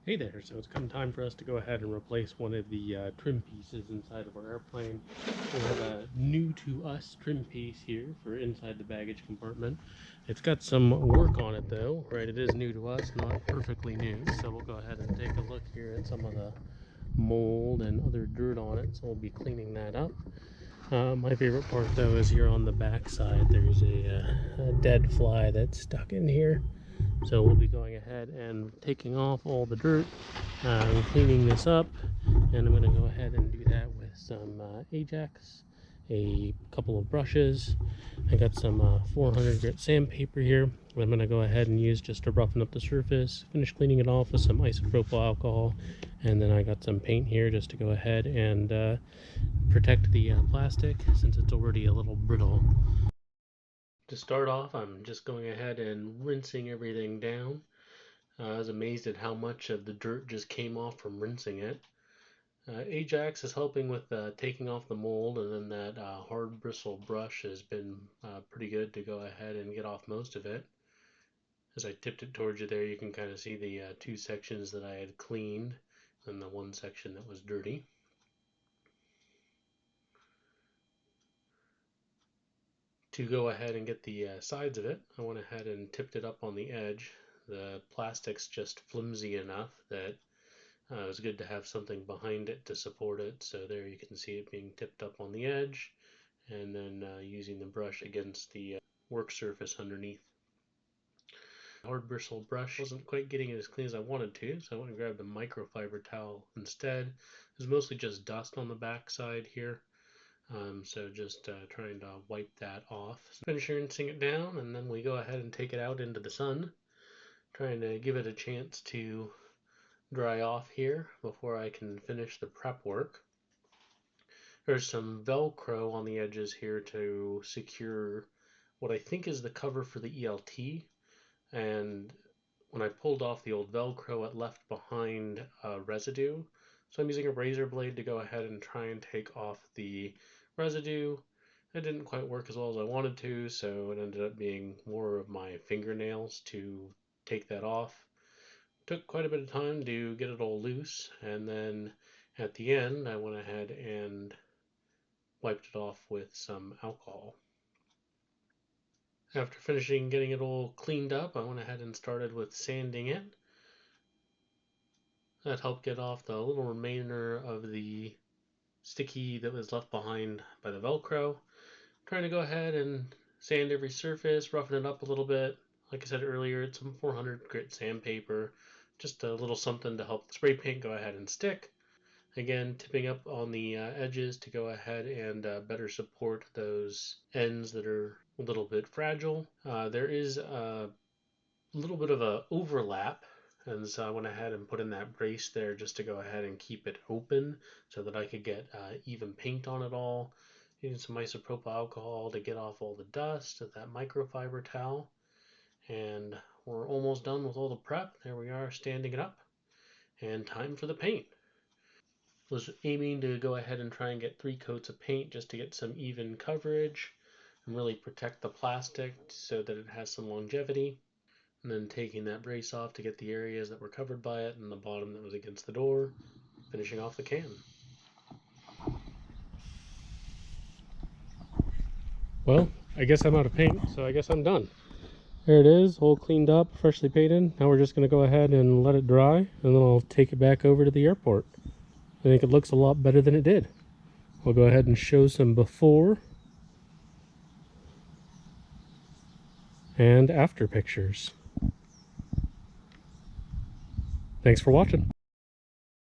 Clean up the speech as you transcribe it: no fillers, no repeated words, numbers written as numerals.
Hey there, so it's come time for us to go ahead and replace one of the trim pieces inside of our airplane. We have a new to us trim piece here for inside the baggage compartment. It's got some work on it though, right? It is new to us, not perfectly new. So we'll go ahead and take a look here at some of the mold and other dirt on it. So we'll be cleaning that up. My favorite part though is here on the back side, there's a dead fly that's stuck in here. So we'll be going ahead and taking off all the dirt, cleaning this up, and I'm going to go ahead and do that with some Ajax, a couple of brushes. I got some 400 grit sandpaper here. I'm going to go ahead and use just to roughen up the surface, finish cleaning it off with some isopropyl alcohol, and then I got some paint here just to go ahead and protect the plastic since it's already a little brittle. To start off, I'm just going ahead and rinsing everything down. I was amazed at how much of the dirt just came off from rinsing it. Ajax is helping with taking off the mold, and then that hard bristle brush has been pretty good to go ahead and get off most of it. As I tipped it towards you there, you can kind of see the two sections that I had cleaned and the one section that was dirty. To go ahead and get the sides of it, I went ahead and tipped it up on the edge. The plastic's just flimsy enough that it was good to have something behind it to support it. So there you can see it being tipped up on the edge, and then using the brush against the work surface underneath. Hard bristle brush wasn't quite getting it as clean as I wanted to, so I went and grabbed a microfiber towel instead. There's mostly just dust on the back side here. So just trying to wipe that off. Finish rinsing it down, and then we go ahead and take it out into the sun, trying to give it a chance to dry off here before I can finish the prep work. There's some Velcro on the edges here to secure what I think is the cover for the ELT, and when I pulled off the old Velcro, it left behind residue. So I'm using a razor blade to go ahead and try and take off the residue. It didn't quite work as well as I wanted to, so it ended up being more of my fingernails to take that off. Took quite a bit of time to get it all loose, and then at the end I went ahead and wiped it off with some alcohol. After finishing getting it all cleaned up, I went ahead and started with sanding it. That helped get off the little remainder of the sticky that was left behind by the Velcro. Trying to go ahead and sand every surface, roughen it up a little bit. Like I said earlier, it's some 400 grit sandpaper, just a little something to help the spray paint go ahead and stick. Again, tipping up on the edges to go ahead and better support those ends that are a little bit fragile. There is a little bit of a overlap, and so I went ahead and put in that brace there just to go ahead and keep it open so that I could get even paint on it all. Using some isopropyl alcohol to get off all the dust with that microfiber towel. And we're almost done with all the prep. There we are, standing it up, and time for the paint. Was aiming to go ahead and try and get 3 coats of paint just to get some even coverage and really protect the plastic so that it has some longevity. And then taking that brace off to get the areas that were covered by it and the bottom that was against the door, finishing off the can. Well, I guess I'm out of paint, so I guess I'm done. There it is, all cleaned up, freshly painted. Now we're just going to go ahead and let it dry, and then I'll take it back over to the airport. I think it looks a lot better than it did. We'll go ahead and show some before and after pictures. Thanks for watching.